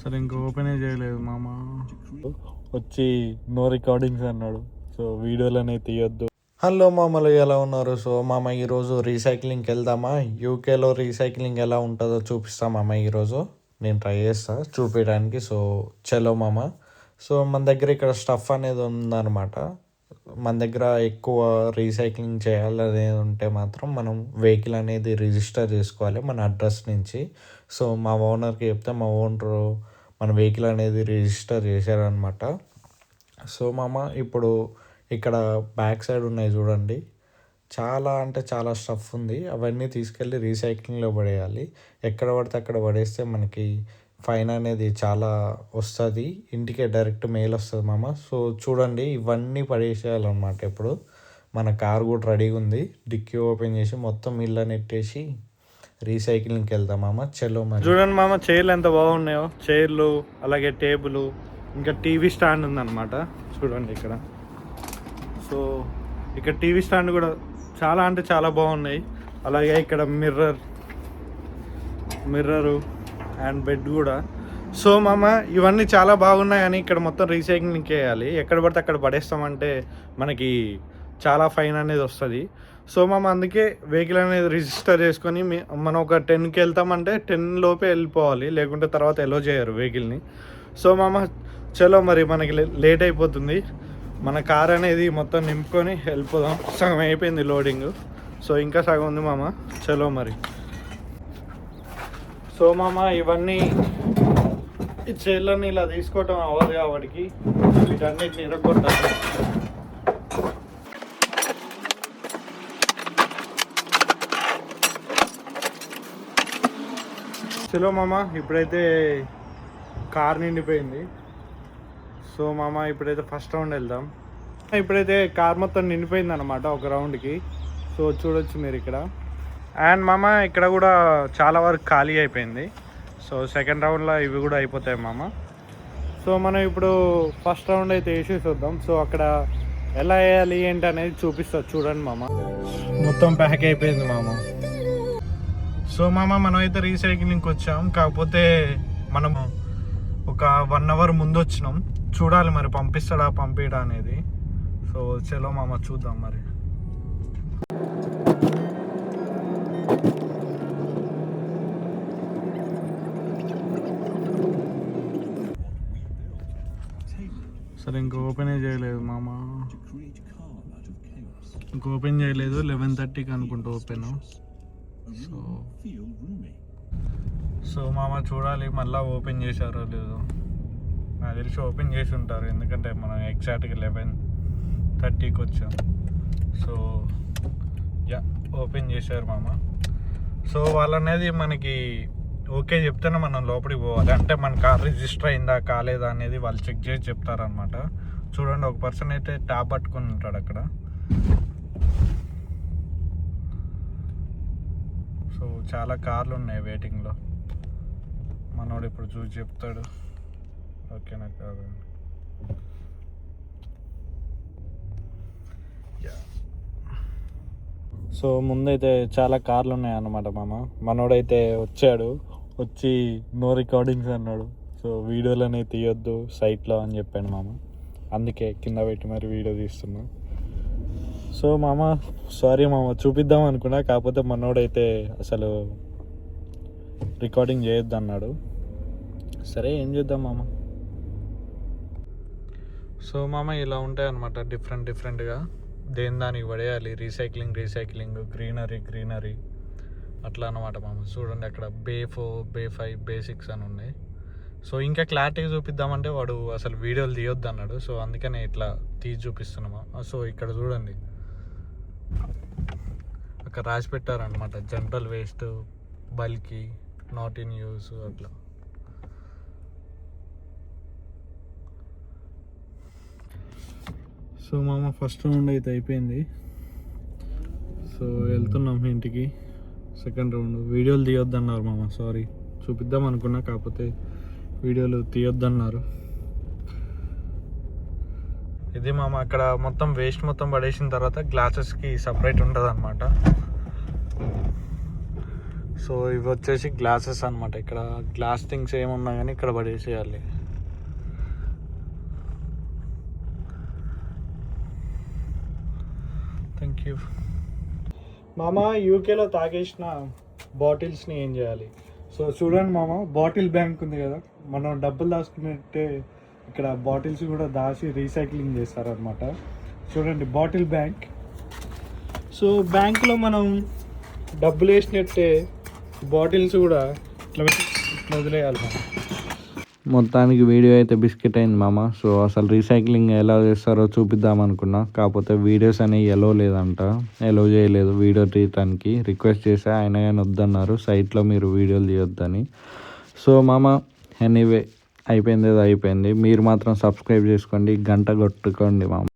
సరే ఇంకా ఓపెనే చేయలేదు మామ. వచ్చి నో రికార్డింగ్స్ అన్నాడు. సో వీడియోలనే తీయొద్దు. హలో మామలు, ఎలా ఉన్నారు? సో మామ ఈరోజు రీసైక్లింగ్కి వెళ్దామా? యూకేలో రీసైక్లింగ్ ఎలా ఉంటుందో చూపిస్తాం మామ. ఈరోజు నేను ట్రై చేస్తా చూపించడానికి. సో చలో మామ. సో మన దగ్గర ఇక్కడ స్టఫ్ అనేది ఉందన్నమాట. మన దగ్గర ఎక్కువ రీసైక్లింగ్ చేయాలనేది ఉంటే మాత్రం మనం వెహికల్ అనేది రిజిస్టర్ చేసుకోవాలి మన అడ్రస్ నుంచి. సో మా ఓనర్కి చెప్తే మా ఓనరు మన వెహికల్ అనేది రిజిస్టర్ చేశారనమాట. సో మామ ఇప్పుడు ఇక్కడ బ్యాక్ సైడ్ ఉన్నాయి చూడండి, చాలా అంటే చాలా స్టఫ్ ఉంది. అవన్నీ తీసుకెళ్ళి రీసైక్లింగ్లో పడేయాలి. ఎక్కడ పడితే అక్కడ పడేస్తే మనకి ఫైన్ అనేది చాలా వస్తుంది. ఇంటికే డైరెక్ట్ మెయిల్ వస్తుంది మామ. సో చూడండి, ఇవన్నీ పడేసేయాలన్నమాట. ఇప్పుడు మన కార్ కూడా రెడీగా ఉంది. డిక్కీ ఓపెన్ చేసి మొత్తం ఇళ్ళని ఎట్టేసి రీసైక్లింగ్కి వెళ్తాం మామ. చలో మరి. చూడండి మామ, చైర్లు ఎంత బాగున్నాయో. చైర్లు, అలాగే టేబుల్, ఇంకా టీవీ స్టాండ్ ఉందన్నమాట. చూడండి ఇక్కడ. సో ఇక్కడ టీవీ స్టాండ్ కూడా చాలా అంటే చాలా బాగున్నాయి. అలాగే ఇక్కడ మిర్రరు అండ్ బెడ్ కూడా. సో మామ ఇవన్నీ చాలా బాగున్నాయి అని ఇక్కడ మొత్తం రీసైక్లింగ్ చేయాలి. ఎక్కడ పడితే అక్కడ పడేస్తామంటే మనకి చాలా ఫైన్ అనేది వస్తుంది. సో మామ అందుకే వెహికల్ అనేది రిజిస్టర్ చేసుకొని మనం ఒక 10కి వెళ్తామంటే 10 లోపే వెళ్ళిపోవాలి, లేకుంటే తర్వాత ఎలో చేయరు వెహికల్ని. సో మామ చలో మరి, మనకి లేట్ అయిపోతుంది. మన కార్ అనేది మొత్తం నింపుకొని వెళ్ళిపోదాం. సగం అయిపోయింది లోడింగ్. సో ఇంకా సగం ఉంది మామ. చలో మరి. సో మామ ఇవన్నీ ఈ చైర్లని ఇలా తీసుకోవటం అవ్వదు కాబట్టి వీటన్నిటిని ఇరగొట్టాలి. చలో మామ, ఇప్పుడైతే కార్ నిండిపోయింది. సో మామ ఇప్పుడైతే ఫస్ట్ రౌండ్ వెళ్దాం. ఇప్పుడైతే కార్ మొత్తం నిండిపోయింది అనమాట ఒక రౌండ్కి. సో చూడొచ్చు మీరు ఇక్కడ. అండ్ మామ ఇక్కడ కూడా చాలా వరకు ఖాళీ అయిపోయింది. సో సెకండ్ రౌండ్లో ఇవి కూడా అయిపోతాయి మామ. సో మనం ఇప్పుడు ఫస్ట్ రౌండ్ అయితే వేసేసి వద్దాం. సో అక్కడ ఎలా వేయాలి ఏంటి అనేది చూపిస్తా చూడండి మామ. మొత్తం ప్యాక్ అయిపోయింది మామ. సో మామ మనం అయితే రీసైక్లింగ్కి వచ్చాం. కాకపోతే మనం ఒక 1 అవర్ ముందు వచ్చినాం. చూడాలి మరి పంపిస్తాడా పంపిడా అనేది. సో చలో మామ చూద్దాం మరి. సరే ఇంకా ఓపెనే చేయలేదు మామ. ఇంకా ఓపెన్ చేయలేదు. 11:30కి అనుకుంటా ఓపెన్. సో మామ చూడాలి మళ్ళీ ఓపెన్ చేశారో లేదో. నాకు తెలిసి ఓపెన్ చేసి ఉంటారు, ఎందుకంటే మనం ఎగ్జాక్ట్గా 11:30కి వచ్చాం. సో యా ఓపెన్ చేశారు మామ. సో వాళ్ళనేది మనకి ఓకే చెప్తేనే మనం లోపలికి పోవాలి. అంటే మన కార్ రిజిస్టర్ అయిందా కాలేదా అనేది వాళ్ళు చెక్ చేసి చెప్తారనమాట. చూడండి, ఒక పర్సన్ అయితే ట్యాబ్ పట్టుకొని ఉంటాడు అక్కడ. సో చాలా కార్లు ఉన్నాయి వెయిటింగ్లో. మనోడు ఇప్పుడు చూసి చెప్తాడు ఓకేనా కాదు. సో ముందైతే చాలా కార్లు ఉన్నాయి అన్నమాట మామ. మనోడైతే వచ్చి నో రికార్డింగ్స్ అన్నాడు. సో వీడియోలోనే తీయొద్దు సైట్లో అని చెప్పాను మామ. అందుకే కింద పెట్టి మరి వీడియో తీస్తున్నా. సో మామ సారీ మామ, చూపిద్దాం అనుకున్నా, కాకపోతే మనోడైతే అసలు రికార్డింగ్ చేయొద్దు అన్నాడు. సరే ఏం చేద్దాం మామ. సో మామ ఇలా ఉంటాయి అన్నమాట డిఫరెంట్గా. దేని దానికి పడేయాలి. రీసైక్లింగ్, గ్రీనరీ అట్లా అన్నమాట మామ. చూడండి అక్కడ బే 5 బే 6 అని ఉన్నాయి. సో ఇంకా క్లారిటీగా చూపిద్దామంటే వాడు అసలు వీడియోలు తీయొద్దు అన్నాడు. సో అందుకనే ఇట్లా తీసి చూపిస్తున్నామా. సో ఇక్కడ చూడండి, అక్కడ రాసి పెట్టారనమాట general waste, bulky, not in use అట్లా. సో మామ ఫస్ట్ రౌండ్ అయితే అయిపోయింది. సో వెళ్తున్నాం ఇంటికి. సెకండ్ రౌండ్ వీడియోలు తీయొద్దన్నారు మామ. సారీ, చూపిద్దాం అనుకున్నా, కాకపోతే వీడియోలు తీయొద్దన్నారు. ఇది మామ అక్కడ మొత్తం వేస్ట్ మొత్తం పడేసిన తర్వాత గ్లాసెస్కి సపరేట్ ఉంటుంది అనమాట. సో ఇవి వచ్చేసి గ్లాసెస్ అనమాట. ఇక్కడ గ్లాస్ థింగ్స్ ఏమున్నా కానీ ఇక్కడ పడేసేయాలి. Thank you. మామ యూకేలో తాగేసిన బాటిల్స్ని ఏం చేయాలి? సో చూడండి మామ, బాటిల్ బ్యాంక్ ఉంది కదా, మనం డబ్బులు దాచుకున్నట్టే ఇక్కడ బాటిల్స్ కూడా దాచి రీసైక్లింగ్ చేస్తారనమాట. చూడండి బాటిల్ బ్యాంక్. సో బ్యాంకులో మనం డబ్బులు వేసినట్టే బాటిల్స్ కూడా ఇట్లా పెట్టి ఇట్లా వదిలేయాలి మనం. మొత్తానికి వీడియో అయితే బిస్కెట్ అయింది మామ. సో అసలు రీసైక్లింగ్ ఎలా చేస్తారో చూపిద్దాం అనుకున్నా, కాకపోతే వీడియోస్ అనేవి ఎలో చేయలేదు వీడియో తీయటానికి. రిక్వెస్ట్ చేసా, అయినా కానీ వద్దన్నారు, సైట్లో మీరు వీడియోలు తీయొద్దని. సో మామ ఎనీవే అయిపోయింది, మీరు మాత్రం సబ్స్క్రైబ్ చేసుకోండి, గంట కొట్టుకోండి మామ.